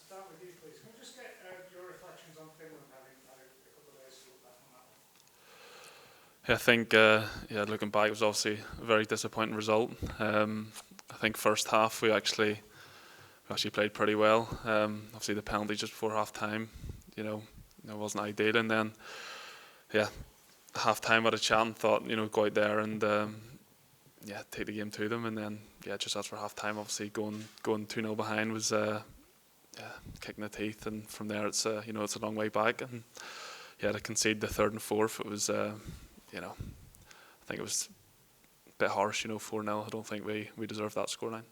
start with you, please. Can we just get your reflections on Finland, having had a couple of days to look back on that one? Yeah, I think looking back, it was obviously a very disappointing result. I think first half we actually played pretty well. Obviously the penalty just before half time, wasn't ideal, and then half time had a chat and thought go out there and take the game to them, and then just as for half time, obviously going 2-0 behind was kicking the teeth, and from there it's it's a long way back, and to concede the third and fourth, it was I think it was a bit harsh, 4-0. I don't think we deserved that scoreline.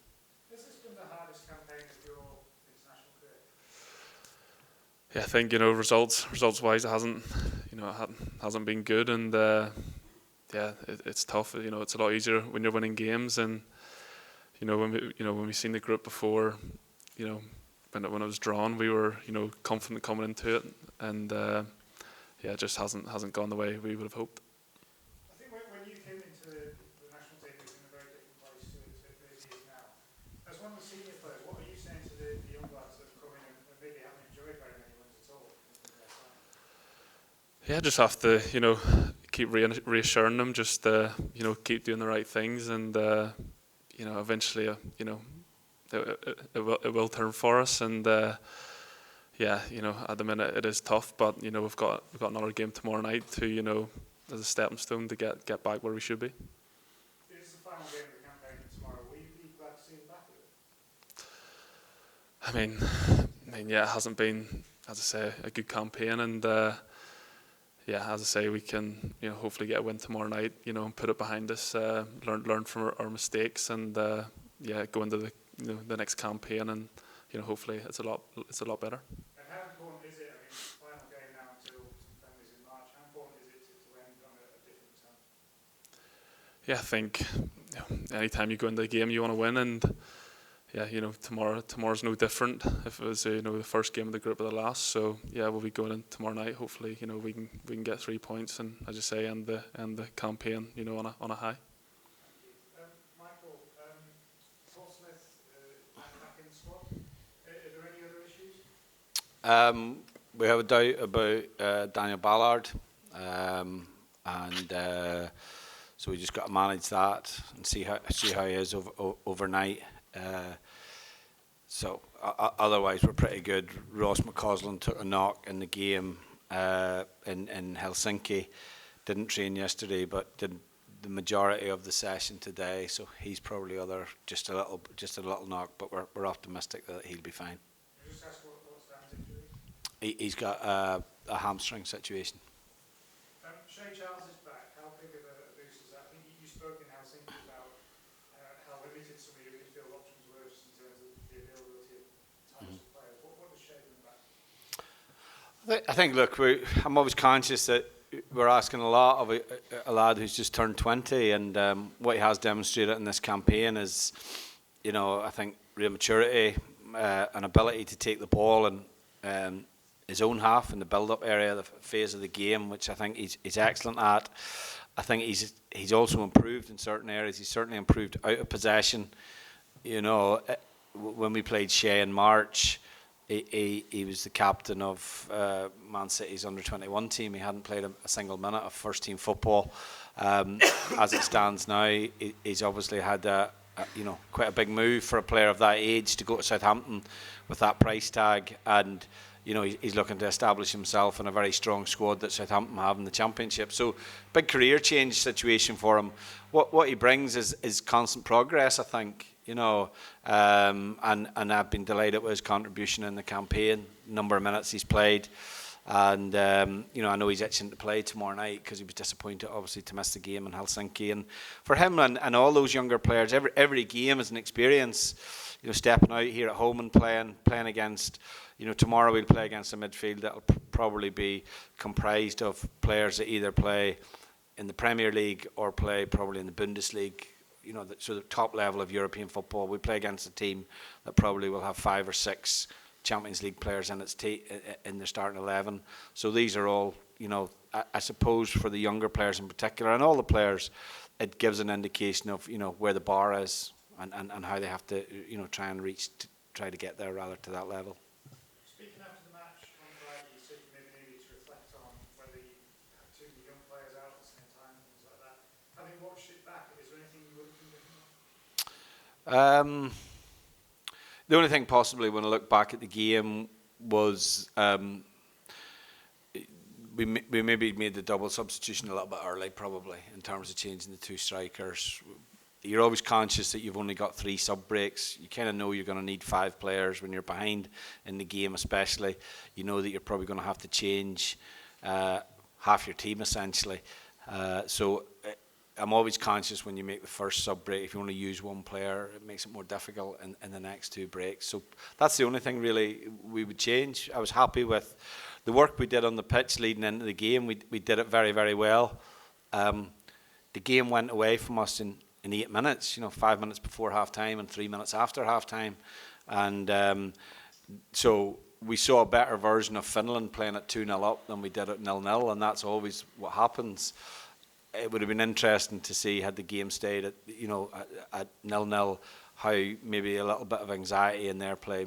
Has this been the hardest campaign of your international career? Yeah, I think results wise it hasn't been good, and it's tough. It's a lot easier when you're winning games, and when we seen the group before, when it was drawn, we were confident coming into it, and it just hasn't gone the way we would have hoped. I think when you came into the national team, it was in a very different place to it is now. As one of the senior players, what are you saying to the young lads that have come in and maybe haven't enjoyed very many wins at all? Yeah, just have to keep reassuring them, just keep doing the right things, and eventually it will turn for us, and at the minute it is tough, but we've got another game tomorrow night to as a stepping stone to get back where we should be. It is the final game of the campaign tomorrow. Will you be glad to see the back of it? I mean, it hasn't been, as I say, a good campaign, and as I say, we can hopefully get a win tomorrow night, and put it behind us, learn from our mistakes, and go into the next campaign, and hopefully it's a lot better. And how important is it? I mean, final game now until some friendlies in March. How important is it to end on a different tone? Yeah, I think anytime you go into the game, you want to win, and tomorrow's no different. If it was the first game of the group or the last, so we'll be going in tomorrow night. Hopefully, we can get 3 points, and as you say, end the campaign on a high. Michael, Paul Smith back in the squad. Are there any other issues? We have a doubt about Daniel Ballard, and so we just got to manage that and see how he is overnight. Otherwise we're pretty good. Ross McCausland took a knock in the game in Helsinki. Didn't train yesterday, but did the majority of the session today. So he's probably just a little knock, but we're optimistic that he'll be fine. Can you just ask what's Dan's injury? He's got a hamstring situation. Shea Charles is back. How big of a boost is that? I think you spoke in Helsinki about how limited some of your midfield options were just in terms of the availability of types of players. What does Shea bring back? I think, look, I'm always conscious that we're asking a lot of a lad who's just turned 20, and what he has demonstrated in this campaign is, I think, real maturity, an ability to take the ball and his own half in the build-up area, the phase of the game, which I think he's excellent at. I think he's also improved in certain areas. He's certainly improved out of possession. When we played Shea in March, he was the captain of Man City's under-21 team. He hadn't played a single minute of first-team football. As it stands now, he's obviously had quite a big move for a player of that age to go to Southampton with that price tag, and he's looking to establish himself in a very strong squad that Southampton have in the Championship. So, big career change situation for him. What he brings is constant progress, I think. And I've been delighted with his contribution in the campaign, number of minutes he's played, and I know he's itching to play tomorrow night because he was disappointed, obviously, to miss the game in Helsinki. And for him and all those younger players, every game is an experience. Stepping out here at home and playing against. Tomorrow we'll play against a midfield that'll probably be comprised of players that either play in the Premier League or play probably in the Bundesliga. The top level of European football. We play against a team that probably will have 5 or 6 Champions League players in in their starting 11. So these are all, I suppose, for the younger players in particular, and all the players, it gives an indication of where the bar is and how they have to try to get there rather to that level. The only thing possibly when I look back at the game was we maybe made the double substitution a little bit early, probably, in terms of changing the two strikers. You're always conscious that you've only got 3 sub breaks. You kind of know you're going to need 5 players when you're behind in the game, especially. You know that you're probably going to have to change half your team, essentially. So I'm always conscious when you make the first sub break, if you only use 1 player, it makes it more difficult in the next 2 breaks. So that's the only thing really we would change. I was happy with the work we did on the pitch leading into the game. We did it very, very well. The game went away from us in 8 minutes, 5 minutes before half time and 3 minutes after half time. And so we saw a better version of Finland playing at 2-0 up than we did at 0-0, and that's always what happens. It would have been interesting to see, had the game stayed at 0-0, how maybe a little bit of anxiety in their play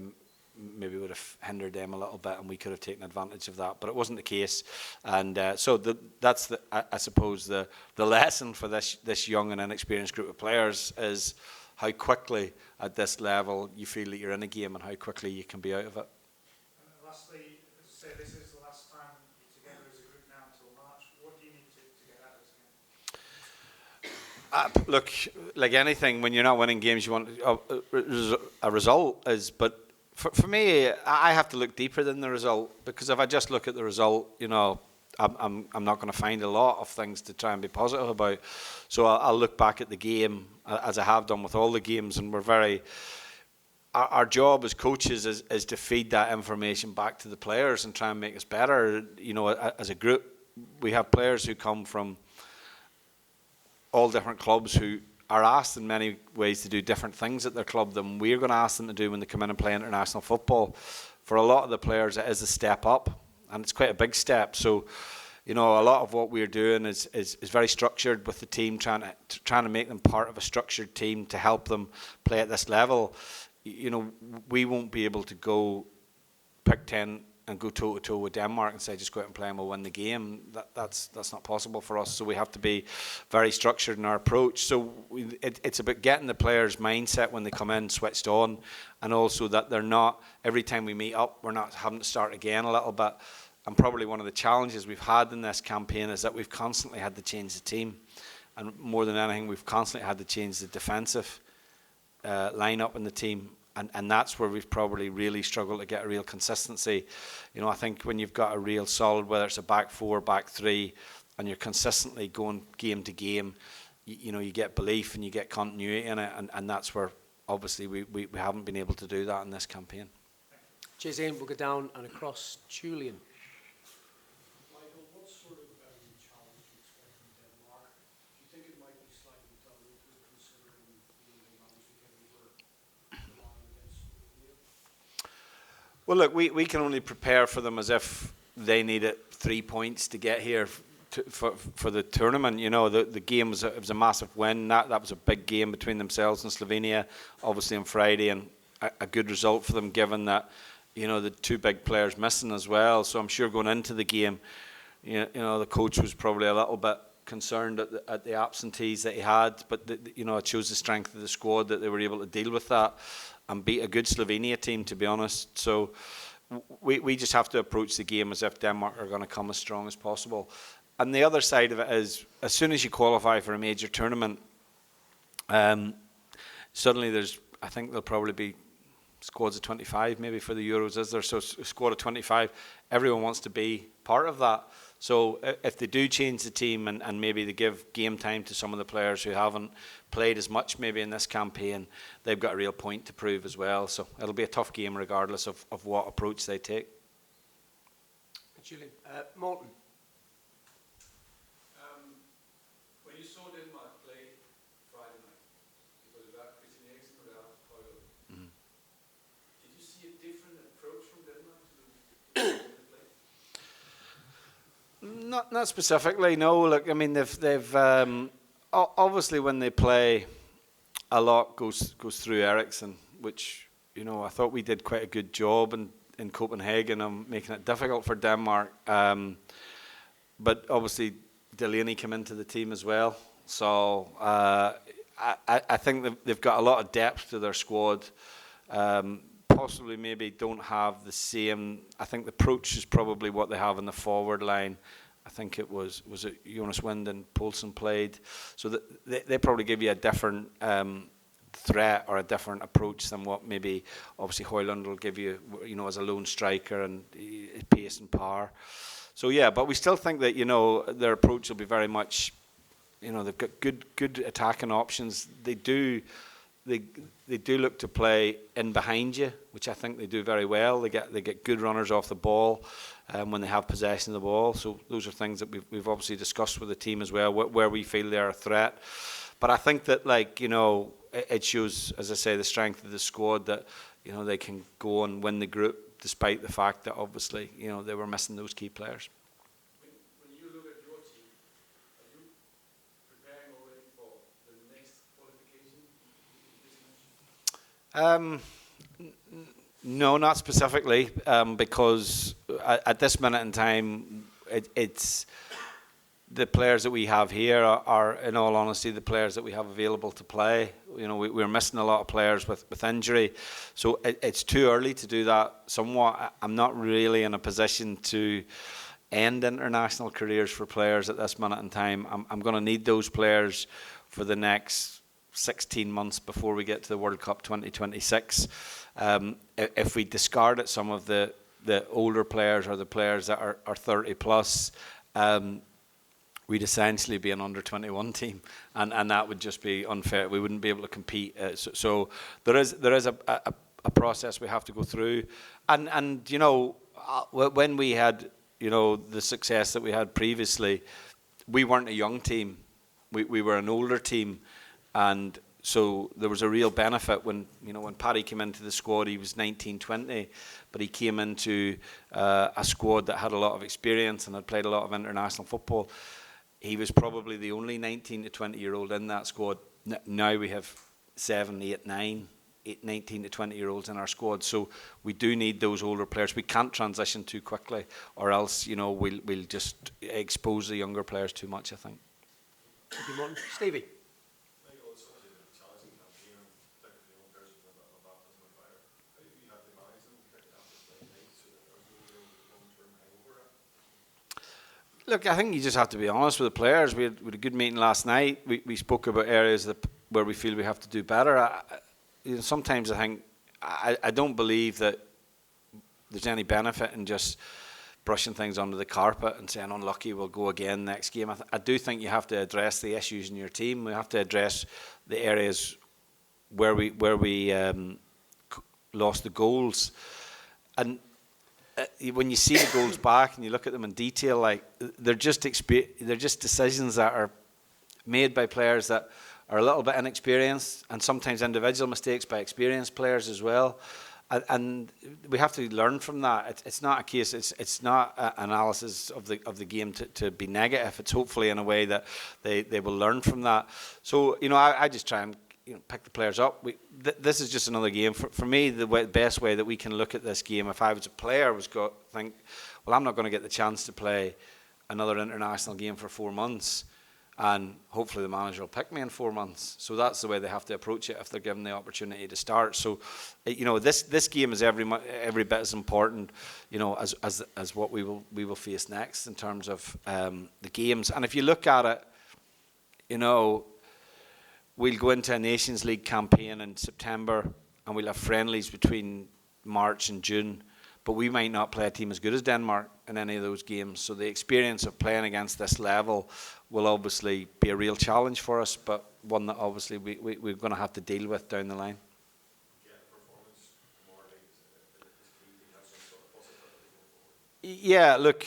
maybe would have hindered them a little bit, and we could have taken advantage of that. But it wasn't the case, and so that's I suppose the lesson for this young and inexperienced group of players is how quickly at this level you feel that you're in a game and how quickly you can be out of it. Lastly, as I say, this is the last time you're together as a group now until March. What do you need to get out of this game? Look, like anything, when you're not winning games, you want a result. But for me, I have to look deeper than the result, because if I just look at the result, I'm not going to find a lot of things to try and be positive about. So I'll look back at the game, as I have done with all the games, and our job as coaches is to feed that information back to the players and try and make us better. As a group, we have players who come from all different clubs who are asked in many ways to do different things at their club than we're going to ask them to do when they come in and play international football. For a lot of the players, it is a step up, and it's quite a big step. So, a lot of what we're doing is very structured with the team, trying to make them part of a structured team to help them play at this level. We won't be able to go pick 10 and go toe-to-toe with Denmark and say, just go out and play and we'll win the game. That's not possible for us. So we have to be very structured in our approach. So it's about getting the players' mindset when they come in switched on, and also that they're not, every time we meet up, we're not having to start again a little bit. And probably one of the challenges we've had in this campaign is that we've constantly had to change the team. And more than anything, we've constantly had to change the defensive line-up in the team. And that's where we've probably really struggled to get a real consistency. I think when you've got a real solid, whether it's a back 4, back 3, and you're consistently going game to game, you get belief and you get continuity in it. And that's where, obviously, we haven't been able to do that in this campaign. Cheers, Ian. We'll go down and across. Julian. Michael, what sort of challenge do you expect from Denmark? Do you think it might be slightly diluted considering the managed to get over the line against Slovenia? Well, look, we can only prepare for them as if they needed 3 points to get here for the tournament. The game was a massive win. That was a big game between themselves and Slovenia, obviously on Friday, and a good result for them given that the 2 big players missing as well. So I'm sure going into the game, the coach was probably a little bit concerned at the absentees that he had, but it shows the strength of the squad that they were able to deal with that and beat a good Slovenia team, to be honest. So we just have to approach the game as if Denmark are going to come as strong as possible. And the other side of it is, as soon as you qualify for a major tournament, suddenly I think there'll probably be squads of 25 maybe for the Euros, is there? So a squad of 25, everyone wants to be part of that. So if they do change the team and maybe they give game time to some of the players who haven't played as much maybe in this campaign, they've got a real point to prove as well. So it'll be a tough game regardless of what approach they take. Julian. Morton. When you saw Denmark play Friday night, it was about Christian Eriksen without Højlund. Did you see a different approach from Denmark to the play? Not specifically, no. Look, I mean, they've obviously when they play, a lot goes through Eriksen, which I thought we did quite a good job in Copenhagen on making it difficult for Denmark. But obviously Delaney came into the team as well, so I think they've got a lot of depth to their squad. Possibly maybe don't have the same. I think the approach is probably what they have in the forward line. I think it was it Jonas Wind and Poulsen played, so that they probably give you a different threat or a different approach than what maybe obviously Højlund will give you, you know, as a lone striker and pace and power. So yeah, but we still think that, you know, their approach will be very much, you know, they've got good attacking options. They do look to play in behind you, which I think they do very well. They get good runners off the ball when they have possession of the ball. So those are things that we've obviously discussed with the team as well, where we feel they're a threat. But I think that, like, you know, it shows, as I say, the strength of the squad, that, you know, they can go and win the group despite the fact that obviously, you know, they were missing those key players. When you look at your team, are you preparing already for the next qualification? No, not specifically, because at this minute in time, it's the players that we have here are, in all honesty, the players that we have available to play. You know, we're missing a lot of players with injury, so it's too early to do that. Somewhat, I'm not really in a position to end international careers for players at this minute in time. I'm going to need those players for the next 16 months before we get to the World Cup 2026. If we discarded some of the older players or the players that are 30 plus, we'd essentially be an under-21 team, and that would just be unfair. We wouldn't be able to compete. So there is a process we have to go through, and you know, when we had, you know, the success that we had previously, we weren't a young team. We were an older team, and so there was a real benefit when, you know, when Paddy came into the squad. He was 19, 20, but he came into a squad that had a lot of experience and had played a lot of international football. He was probably the only 19 to 20-year-old in that squad. Now we have 7, 8, 9, 19 to 20-year-olds in our squad. So we do need those older players. We can't transition too quickly, or else, you know, we'll just expose the younger players too much, I think. Thank you, Martin. Stevie. Look, I think you just have to be honest with the players. We had a good meeting last night. We spoke about areas where we feel we have to do better. You know, sometimes I think I don't believe that there's any benefit in just brushing things under the carpet and saying unlucky, we'll go again next game. I do think you have to address the issues in your team. We have to address the areas where we lost the goals, and when you see the goals back and you look at them in detail, like they're just decisions that are made by players that are a little bit inexperienced, and sometimes individual mistakes by experienced players as well. And we have to learn from that. It's not a case. It's not an analysis of the game to be negative. It's hopefully in a way that they will learn from that. So, you know, I just try and, you know, pick the players up. This is just another game. For me, the best way that we can look at this game, if I was a player, was go think, well, I'm not going to get the chance to play another international game for 4 months, and hopefully the manager will pick me in 4 months. So that's the way they have to approach it if they're given the opportunity to start. So, you know, this game is every bit as important, you know, as what we will face next in terms of the games. And if you look at it, you know, we'll go into a Nations League campaign in September, and we'll have friendlies between March and June, but we might not play a team as good as Denmark in any of those games. So the experience of playing against this level will obviously be a real challenge for us, but one that obviously we're going to have to deal with down the line. Yeah, look,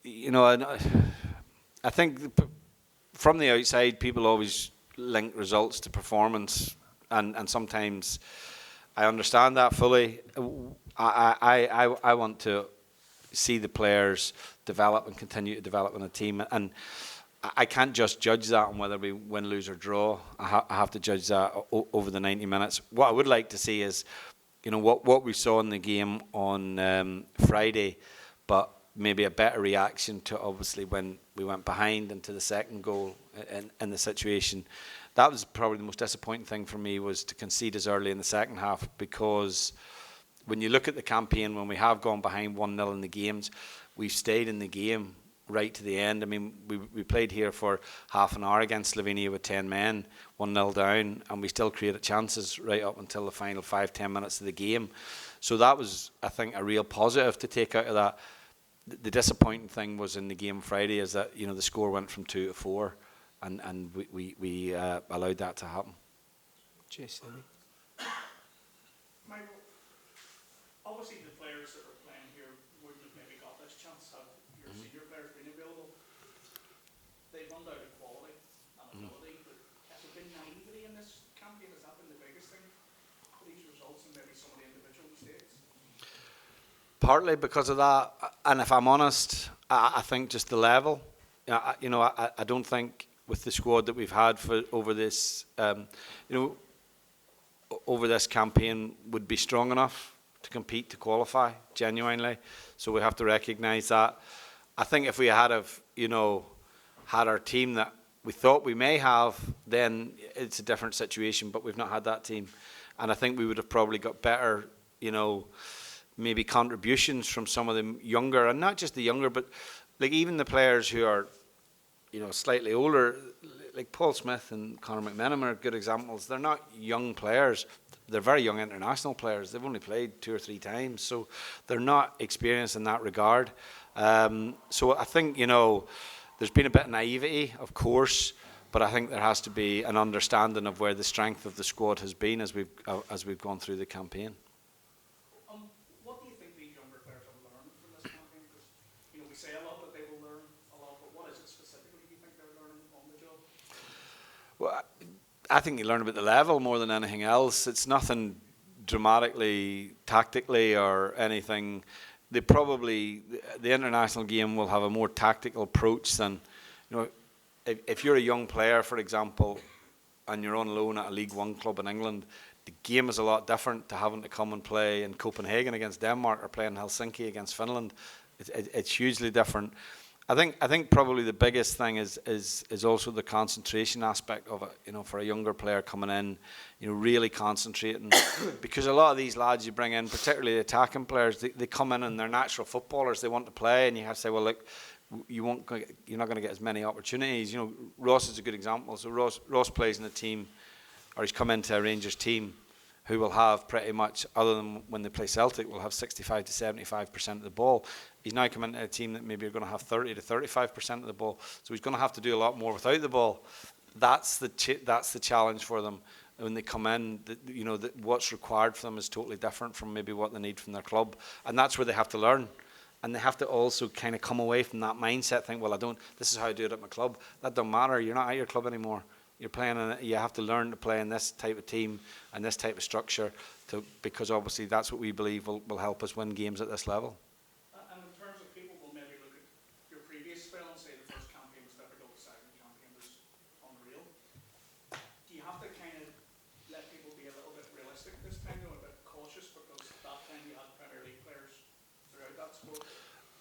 you know, I think from the outside, people always link results to performance, and sometimes I understand that fully. I want to see the players develop and continue to develop in a team, and I can't just judge that on whether we win, lose or draw. I have to judge that over the 90 minutes. What I would like to see is, you know, what we saw in the game on Friday, but maybe a better reaction to obviously when we went behind into the second goal in the situation that was probably the most disappointing thing for me, was to concede as early in the second half, because when you look at the campaign, when we have gone behind 1-0 in the games, we've stayed in the game right to the end. I mean, we played here for half an hour against Slovenia with 10 men, 1-0 down, and we still created chances right up until the final 5-10 minutes of the game. So that was, I think, a real positive to take out of that. The disappointing thing was in the game Friday is that, the score went from 2-4, and we allowed that to happen. Jason. Michael, obviously the players that are playing here wouldn't have maybe got this chance had your senior players been available. They've run out of quality and ability, but has there been naivety in this campaign? Has that been the biggest thing for these results, and maybe some of the individual mistakes? Partly because of that, and if I'm honest, I think just the level. I don't think with the squad that we've had for over this, over this campaign would be strong enough to compete, to qualify genuinely. So we have to recognise that. I think if we had had our team that we thought we may have, then it's a different situation. But we've not had that team, and I think we would have probably got better, maybe contributions from some of the younger, and not just the younger, but like even the players who are, slightly older, like Paul Smith and Conor McNair are good examples. They're not young players. They're very young international players. They've only played 2 or 3 times, so they're not experienced in that regard. So I think, there's been a bit of naivety, of course, but I think there has to be an understanding of where the strength of the squad has been as we've gone through the campaign. What do you think these younger players have learned from this campaign? Because we say a lot that they will learn a lot, but what is it specifically you think they're learning on the job? Well, I think you learn about the level more than anything else. It's nothing dramatically, tactically, or anything. The international game will have a more tactical approach than, if you're a young player, for example, and you're on loan at a League One club in England, the game is a lot different to having to come and play in Copenhagen against Denmark or play in Helsinki against Finland. It's hugely different. I think probably the biggest thing is also the concentration aspect of it. For a younger player coming in, really concentrating, because a lot of these lads you bring in, particularly the attacking players, they come in and they're natural footballers. They want to play, and you have to say, well, look, you're not going to get as many opportunities. Ross is a good example. So Ross plays in a team, or he's come into a Rangers team who will have pretty much, other than when they play Celtic, will have 65 to 75% of the ball. He's now come into a team that maybe are going to have 30 to 35% of the ball. So he's going to have to do a lot more without the ball. That's the challenge for them when they come in. What's required for them is totally different from maybe what they need from their club, and that's where they have to learn. And they have to also kind of come away from that mindset, think, well, this is how I do it at my club. That don't matter. You're not at your club anymore. You're playing in it. You have to learn to play in this type of team and this type of structure, because obviously that's what we believe will help us win games at this level. And in terms of people will maybe look at your previous spell and say the first campaign was difficult, the second campaign was unreal. Do you have to kind of let people be a little bit realistic this time, a bit cautious, because that time you had Premier League players throughout that sport?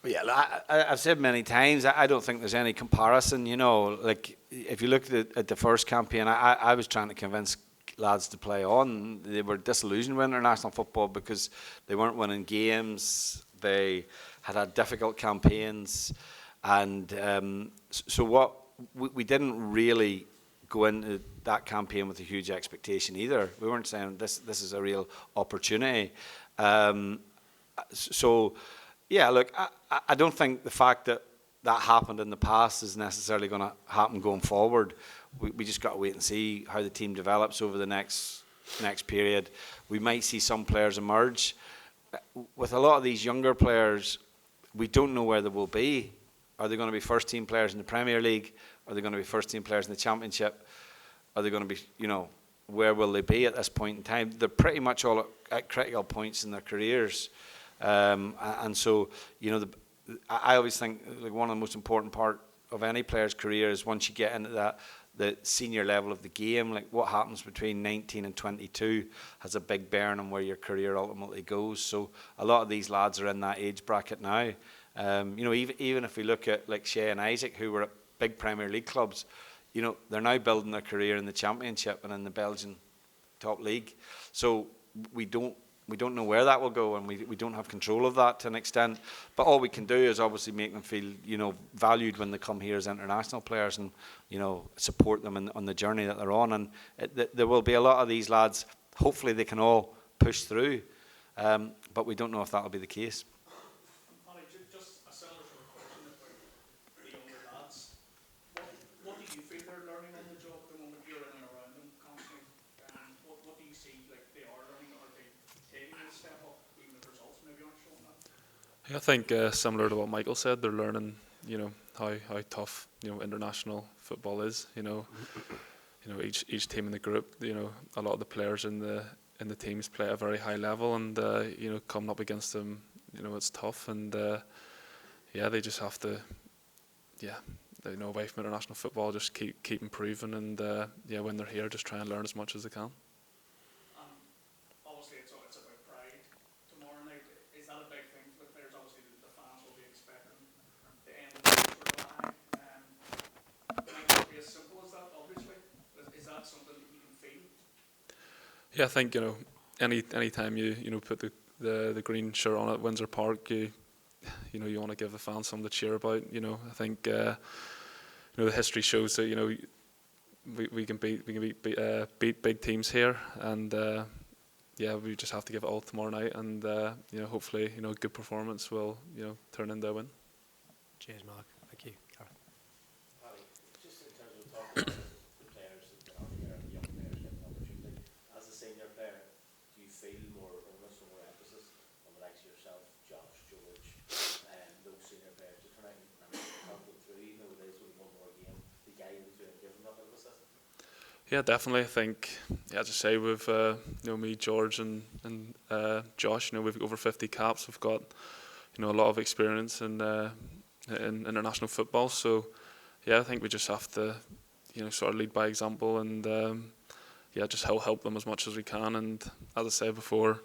Yeah, I've said many times, I don't think there's any comparison. Like if you look at the first campaign, I was trying to convince lads to play on. They were disillusioned with international football because they weren't winning games. They had difficult campaigns, and so we didn't really go into that campaign with a huge expectation either. We weren't saying this is a real opportunity. Yeah, look, I don't think the fact that happened in the past is necessarily going to happen going forward. We just got to wait and see how the team develops over the next period. We might see some players emerge. With a lot of these younger players, we don't know where they will be. Are they going to be first-team players in the Premier League? Are they going to be first-team players in the Championship? Are they going to be, where will they be at this point in time? They're pretty much all at critical points in their careers. And so, I always think like one of the most important part of any player's career is once you get into the senior level of the game, like what happens between 19 and 22 has a big bearing on where your career ultimately goes. So a lot of these lads are in that age bracket now. Even if we look at like Shea and Isaac, who were at big Premier League clubs, you know, they're now building their career in the Championship and in the Belgian top league. So we don't know where that will go, and we don't have control of that to an extent. But all we can do is obviously make them feel, you know, valued when they come here as international players, and, you know, support them on the journey that they're on. And there will be a lot of these lads. Hopefully they can all push through, but we don't know if that will be the case. Paddy, just a similar sort of question about the younger lads. What do you feel they're learning on the job at the moment? You're in and around them constantly. What do you see like they are learning? Are they taking a step up, even if results maybe aren't showing that? Yeah, I think similar to what Michael said, they're learning, you know, how tough, you know, international football is. You know, each team in the group, you know, a lot of the players in the teams play at a very high level, and you know, coming up against them, you know, it's tough, and yeah, they just have to, yeah, you know, away from international football, just keep improving, and yeah, when they're here, just try and learn as much as they can. Obviously, it's about pride tomorrow night. Is that a big thing for the players? Obviously, the fans will be expecting the end of the sort of high. It might not be as simple as that, obviously. Is that something that you can feel? Yeah, I think, you know, any time you know, put the green shirt on at Windsor Park, you know, you want to give the fans something to cheer about. You know, I think you know, the history shows that, you know, we can beat big teams here, and yeah, we just have to give it all tomorrow night, and you know, hopefully, you know, good performance will, you know, turn into a win. Cheers, Mark. Thank you. Gareth. Paddy, just in terms of talking about the players that are here and the young players getting an opportunity, as a senior player, do you feel more onus or more emphasis on the likes of yourself, Josh, George, and those senior players to try and help them through, even though it is only one more game, to guide them through and give them that bit of assistance? Yeah, definitely. I think, yeah, as I say, with you know, me, George, and Josh, you know, we've over 50 caps. We've got, you know, a lot of experience in international football. So, yeah, I think we just have to, you know, sort of lead by example, and yeah, just help them as much as we can. And as I said before,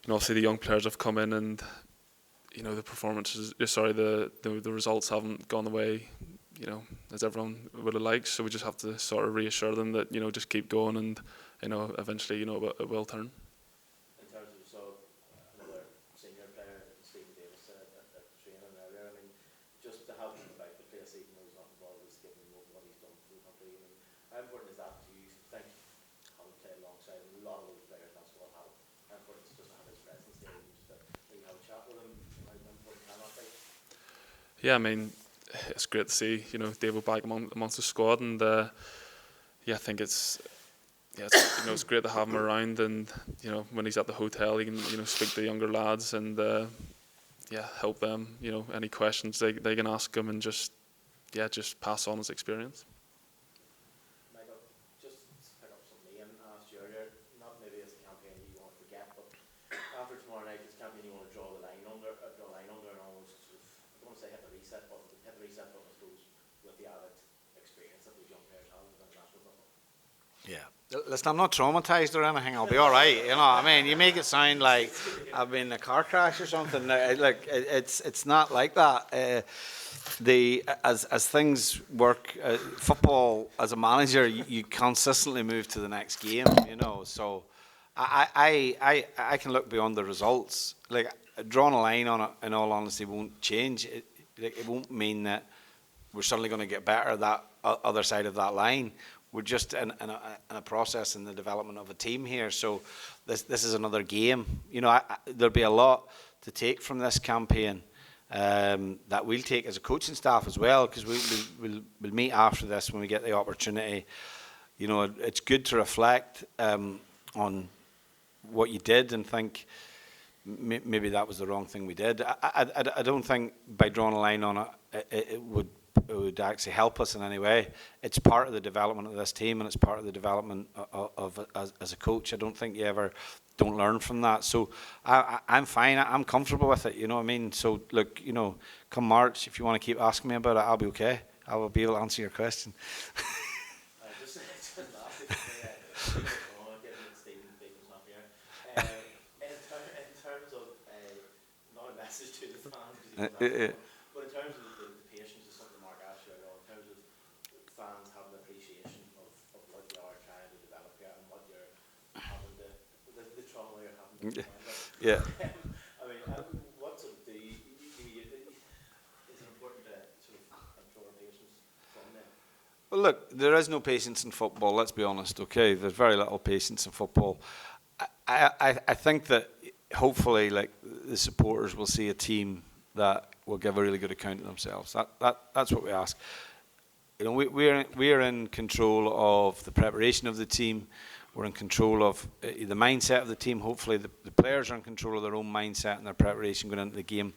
you know, obviously the young players have come in, and, you know, the performances, the results haven't gone the way, you know, as everyone would have liked. So we just have to sort of reassure them that, you know, just keep going, and, you know, eventually, you know, it will turn. In terms of, so another senior player, Stephen Davis, said at the training earlier, I mean, just to have him about the place, even though he's not involved, is giving him what he's done for the country. I mean, how important is that to you? Think having played alongside him, a lot of those players that's what have. How important is just to have his presence there, and just to maybe have a chat with him? How important can that be? Yeah, I mean, it's great to see, you know, David back amongst the squad, and yeah, I think it's you know, it's great to have him around, and, you know, when he's at the hotel, he can, you know, speak to younger lads, and yeah, help them, you know, any questions they can ask him, and just pass on his experience. Michael, just to pick up something Ian asked you earlier, not maybe as a campaign you want to forget, but after tomorrow night, this campaign you want to draw the line under, and almost sort of, I don't want to say hit the reset button, I suppose, with the added experience that those young players have with international football. Yeah. Listen, I'm not traumatised or anything. I'll be all right. You know, I mean, you make it sound like I've been in a car crash or something. Like it's not like that. As things work, football as a manager, you consistently move to the next game. You know, so I can look beyond the results. Like, drawing a line on it, in all honesty, won't change. It won't mean that we're suddenly going to get better that other side of that line. We're just in a process in the development of a team here. So this is another game. You know, there'll be a lot to take from this campaign that we'll take as a coaching staff as well, because we'll meet after this when we get the opportunity. You know, it's good to reflect on what you did and think maybe that was the wrong thing we did. I don't think by drawing a line on it would actually help us in any way. It's part of the development of this team, and it's part of the development of as a coach. I don't think you ever don't learn from that. So I'm fine. I'm comfortable with it. You know what I mean? So look, you know, come March, if you want to keep asking me about it, I'll be okay. I will be able to answer your question. Just lastly, given that Stephen Bacon's not here, in terms of not a message to the fans, but in terms of the patience is something Mark asked you earlier on, in terms of fans having the Yeah. I mean, what sort of do is it important to sort of draw patience from them? Well, look, there is no patience in football, let's be honest, okay? There's very little patience in football. I think that hopefully, like, the supporters will see a team that will give a really good account of themselves. That's what we ask. You know, we're in control of the preparation of the team. We're in control of the mindset of the team. Hopefully the players are in control of their own mindset and their preparation going into the game.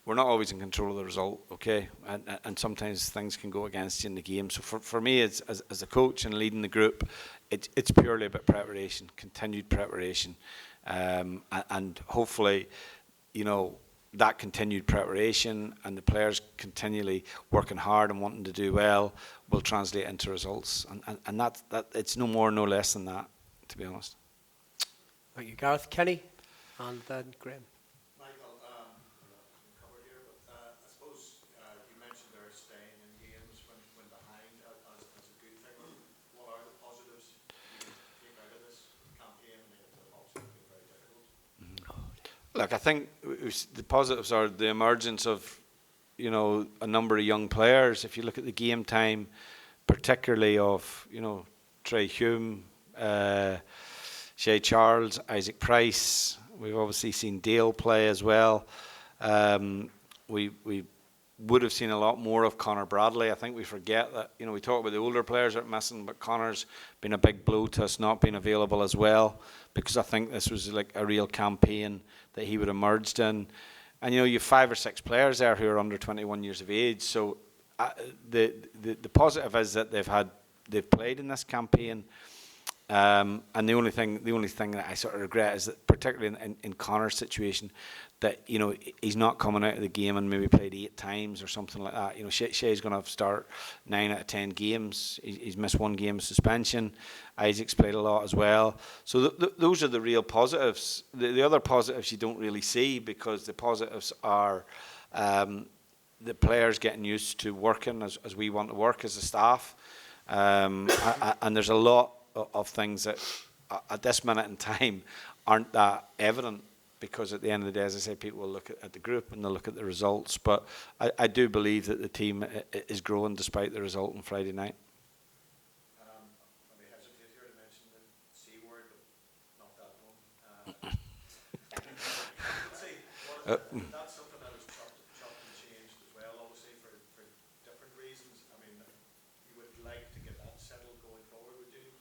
We're not always in control of the result, okay? And sometimes things can go against you in the game. So for me, as a coach and leading the group, it's purely about preparation, continued preparation. And hopefully, you know, that continued preparation and the players continually working hard and wanting to do well will translate into results. And that it's no more, no less than that, to be honest. Thank you, Gareth. Kenny, and then Graham. Michael, covered here, but I suppose you mentioned there staying in games when behind as a good thing. What are the positives you take out of this campaign? I mean, it's obviously been very difficult. Look, I think the positives are the emergence of, you know, a number of young players. If you look at the game time, particularly of, you know, Trey Hume, Shea Charles, Isaac Price. We've obviously seen Dale play as well. We would have seen a lot more of Connor Bradley. I think we forget that, you know, we talk about the older players that are missing, but Connor's been a big blow to us not being available as well, because I think this was like a real campaign that he would have merged in. And, you know, you have 5 or 6 players there who are under 21 years of age. So the positive is that they've played in this campaign. And the only thing that I sort of regret is that, particularly in Connor's situation, that, you know, he's not coming out of the game and maybe played 8 times or something like that. You know, Shea's going to start 9 out of 10 games. He's missed 1 game of suspension. Isaac's played a lot as well. So those are the real positives. The other positives you don't really see, because the positives are the players getting used to working as we want to work as a staff. And there's a lot of things that at this minute in time aren't that evident, because at the end of the day, as I say, people will look at the group and they'll look at the results. But I do believe that the team is growing despite the result on Friday night. I may hesitate here to mention the C word, but not that one. Let's see, that's something that was chopped and changed as well, obviously, for different reasons. I mean, you would like to get that settled going forward, would you?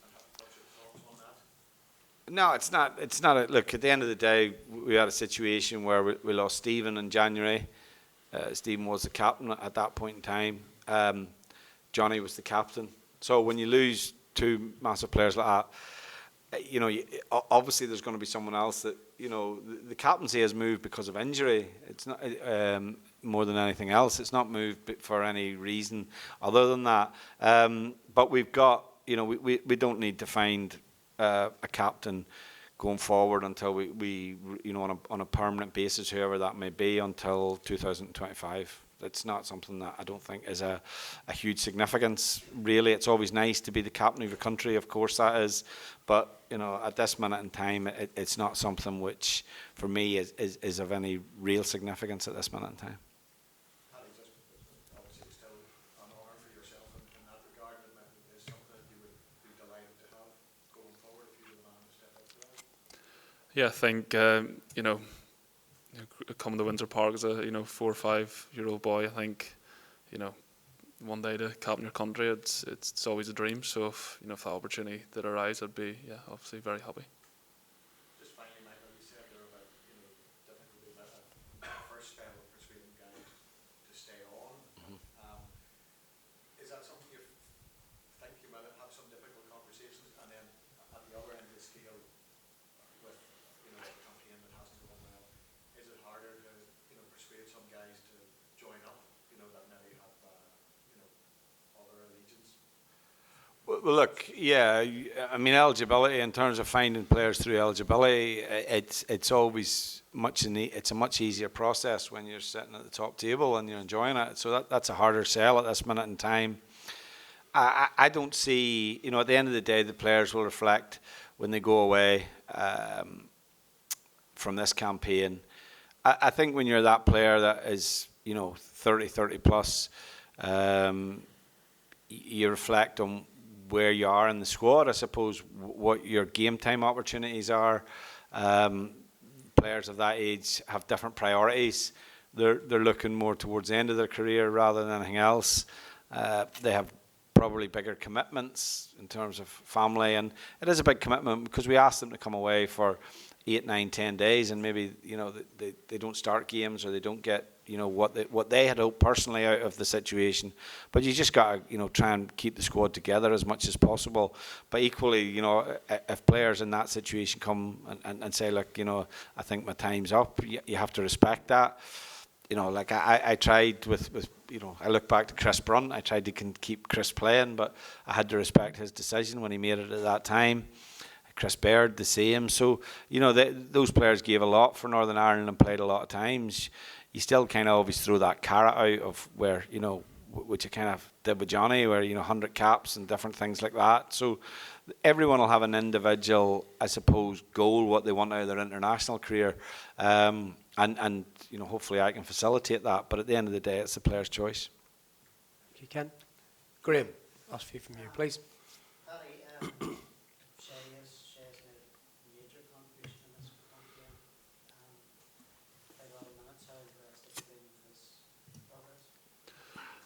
And what's your thoughts on that? No, it's not. Look, at the end of the day, we had a situation where we lost Stephen in January. Stephen was the captain at that point in time. Johnny was the captain. So when you lose 2 massive players like that, you know, obviously there's going to be someone else that, you know, the captaincy has moved because of injury. It's not more than anything else. It's not moved for any reason other than that. But we've got, you know, we don't need to find a captain going forward until we you know, on a permanent basis, whoever that may be, until 2025. It's not something that I don't think is a huge significance, really. It's always nice to be the captain of your country, of course that is, but, you know, at this minute in time, it's not something which, for me, is of any real significance at this minute in time. Paddy, just obviously still an honour for yourself in that regard, and it is something that you would be delighted to have going forward if you were the man to step up to that. Yeah, I think you know, coming to Windsor Park as a 4 or 5 year old boy, I think, you know, one day to captain your country, it's always a dream. So if the opportunity did arise, I'd be obviously very happy. Just finally, Michael, you said there about difficulties at first spell of persuading guys to stay on. Is that something you think you might have some difficult conversations, and then at the other end of the scale, with a campaign that hasn't gone well, is it harder to persuade some guys to join up, that maybe have other allegiance? Well, look, yeah, I mean, eligibility, in terms of finding players through eligibility, it's always it's a much easier process when you're sitting at the top table and you're enjoying it. So that's a harder sell at this minute in time. I don't see, at the end of the day, the players will reflect when they go away from this campaign. I think when you're that player that is, 30 plus, you reflect on where you are in the squad, I suppose, what your game time opportunities are. Players of that age have different priorities. They're looking more towards the end of their career rather than anything else. They have probably bigger commitments in terms of family, and it is a big commitment because we ask them to come away for 8, 9, 10 days, and maybe they don't start games or they don't get what they had hoped personally out of the situation. But you just got to try and keep the squad together as much as possible. But equally, if players in that situation come and say, look, I think my time's up, you have to respect that. Like I tried with I look back to Chris Brunt. I tried to keep Chris playing, but I had to respect his decision when he made it at that time. Chris Baird, the same. So, those players gave a lot for Northern Ireland and played a lot of times. You still kind of always throw that carrot out of where, which I kind of did with Johnny, where, 100 caps and different things like that. So everyone will have an individual, I suppose, goal, what they want out of their international career. And hopefully I can facilitate that. But at the end of the day, it's the player's choice. Thank you, Ken. Graham, last few from you, please. Paddy, Shay has made a major contribution in this campaign. Played a lot of minutes. How the rest of the team has progress?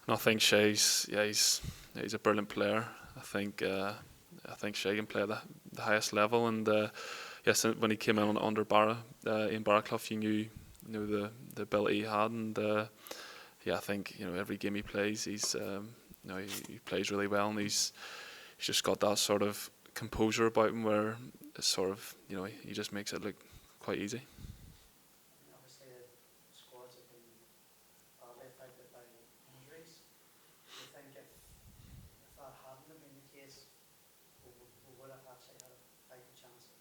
I think he's a brilliant player. I think Shay can play at the highest level, and yes, when he came in under Ian Barraclough, you knew the ability he had, and I think every game he plays, he plays really well, and he's just got that sort of composure about him where it's sort of he just makes it look quite easy. Obviously, the squads have been badly affected by injuries. Do you think if that hadn't have been the case, we would have actually had a fighting chance of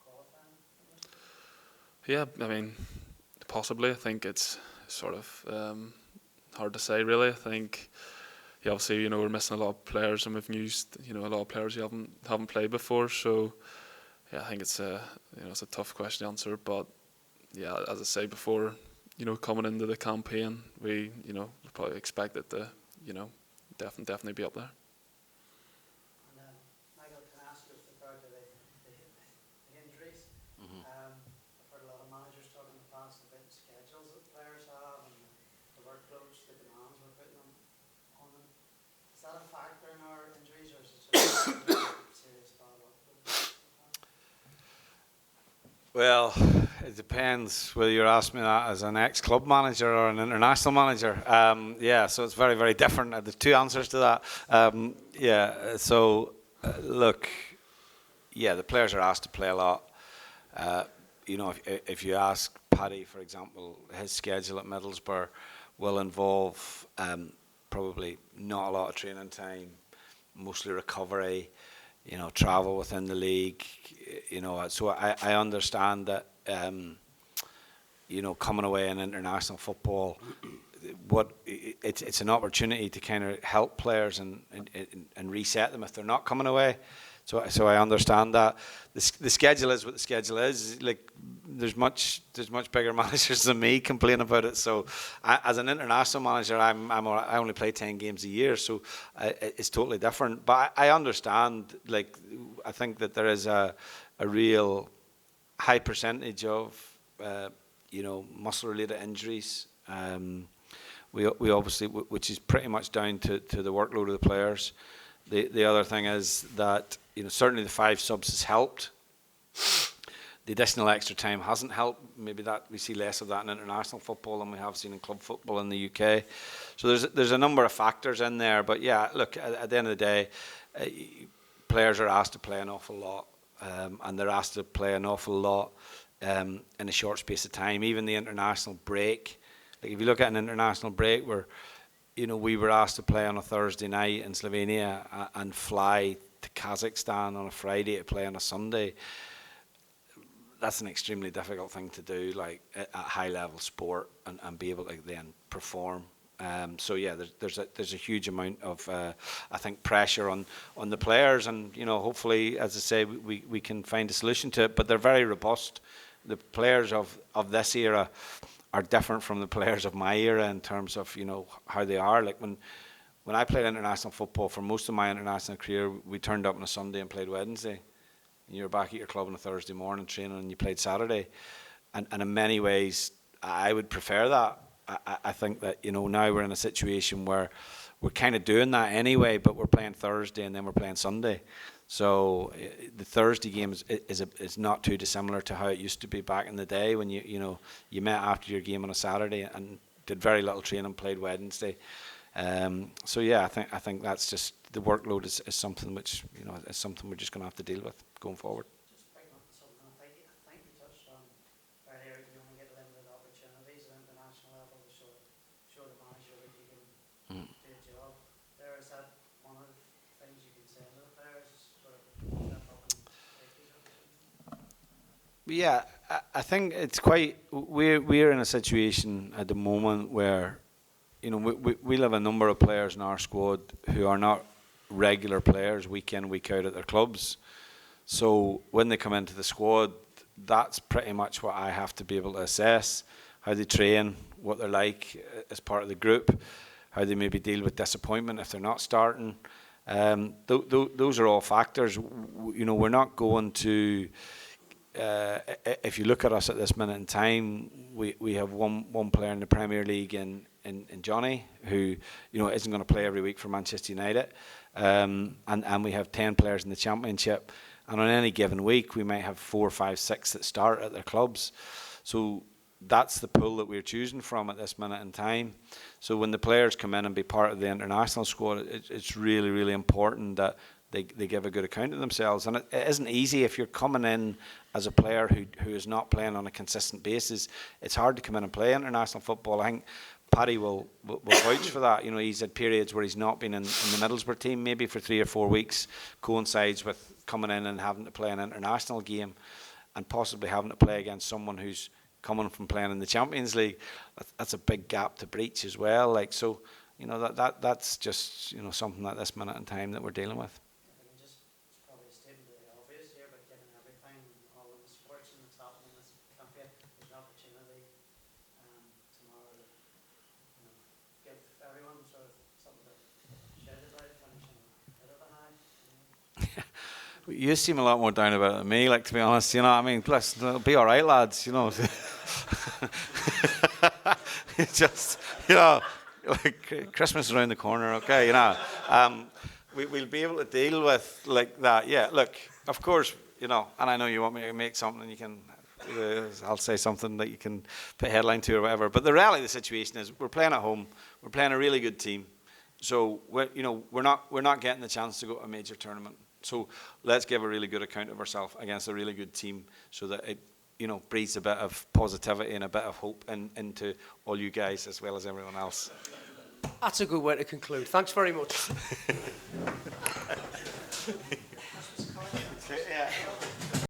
qualifying? Yeah, I mean, possibly. I think it's sort of hard to say, really. I think, obviously, we're missing a lot of players, and we've used, a lot of players who haven't played before. So, I think it's it's a tough question to answer. But as I say before, coming into the campaign, we probably expect it to definitely be up there. And Michael, can I ask you with regard to the injuries? I've heard a lot of managers talk in the past about the schedules that players have and the workloads, the demands we're putting on them. Is that a factor in our injuries, or is it just serious bad workload? Well, it depends whether you're asking me that as an ex-club manager or an international manager. So it's very, very different. There's two answers to that. Look, the players are asked to play a lot. If you ask Paddy, for example, his schedule at Middlesbrough will involve probably not a lot of training time, mostly recovery, travel within the league, so I understand that, coming away in international football, it's an opportunity to kind of help players and reset them if they're not coming away. So I understand that. The schedule is what the schedule is. Like, there's much bigger managers than me complain about it. So as an international manager, I only play 10 games a year, so it's totally different. But I understand. Like, I think that there is a real high percentage of muscle-related injuries. We obviously, which is pretty much down to the workload of the players. The other thing is that certainly the 5 subs has helped. The additional extra time hasn't helped. Maybe that we see less of that in international football than we have seen in club football in the UK. So there's a number of factors in there. But look, at the end of the day, players are asked to play an awful lot, and they're asked to play an awful lot in a short space of time. Even the international break. Like, if you look at an international break where we were asked to play on a Thursday night in Slovenia and fly to Kazakhstan on a Friday to play on a Sunday. That's an extremely difficult thing to do, like at high level sport, and be able to then perform So yeah, there's a huge amount of I think pressure on the players, and hopefully, as I say, we can find a solution to it. But they're very robust. The players of this era are different from the players of my era in terms of how they are. Like when I played international football, for most of my international career, we turned up on a Sunday and played Wednesday. And you were back at your club on a Thursday morning training, and you played Saturday. And in many ways, I would prefer that. I think that now we're in a situation where we're kind of doing that anyway, but we're playing Thursday and then we're playing Sunday. So the Thursday game is not too dissimilar to how it used to be back in the day when you met after your game on a Saturday and did very little training, played Wednesday. So yeah, I think that's just the workload is something which is something we're just going to have to deal with going forward. Just picking up on something I think you touched on earlier, you only get limited opportunities at international level to show the manager that you can do a job. Is that one of the things you can say to the players, sort of step up and take these opportunities? Yeah, I think it's quite. We're in a situation at the moment where, we have a number of players in our squad who are not regular players week in, week out at their clubs. So when they come into the squad, that's pretty much what I have to be able to assess: how they train, what they're like as part of the group, how they maybe deal with disappointment if they're not starting. Those are all factors. We're not going to. If you look at us at this minute in time, we have one player in the Premier League in Johnny, who isn't going to play every week for Manchester United, and we have 10 players in the Championship, and on any given week we might have 4, 5, 6 that start at their clubs. So that's the pool that we're choosing from at this minute in time. So when the players come in and be part of the international squad, it's really, really important that they give a good account of themselves. And it isn't easy if you're coming in as a player who is not playing on a consistent basis. It's hard to come in and play international football. I think Paddy will vouch for that. He's had periods where he's not been in the Middlesbrough team maybe for 3 or 4 weeks, coincides with coming in and having to play an international game and possibly having to play against someone who's coming from playing in the Champions League. That's a big gap to breach as well. That's just something at this minute in time that we're dealing with. It's probably a statement of the obvious here, but given everything, all of the sports and what's happening in this country, there's an opportunity tomorrow to give everyone sort of something to shout about, finishing a bit of a high. You seem a lot more down about it than me, to be honest. Plus, it'll be all right, lads. Just, Christmas is around the corner, okay? We'll be able to deal with like that. Yeah, look, of course, and I know you want me to make something, you can. I'll say something that you can put a headline to or whatever. But the reality of the situation is, we're playing at home. We're playing a really good team. So we're not getting the chance to go to a major tournament. So let's give a really good account of ourselves against a really good team, so that it breathes a bit of positivity and a bit of hope into all you guys as well as everyone else. That's a good way to conclude. Thanks very much.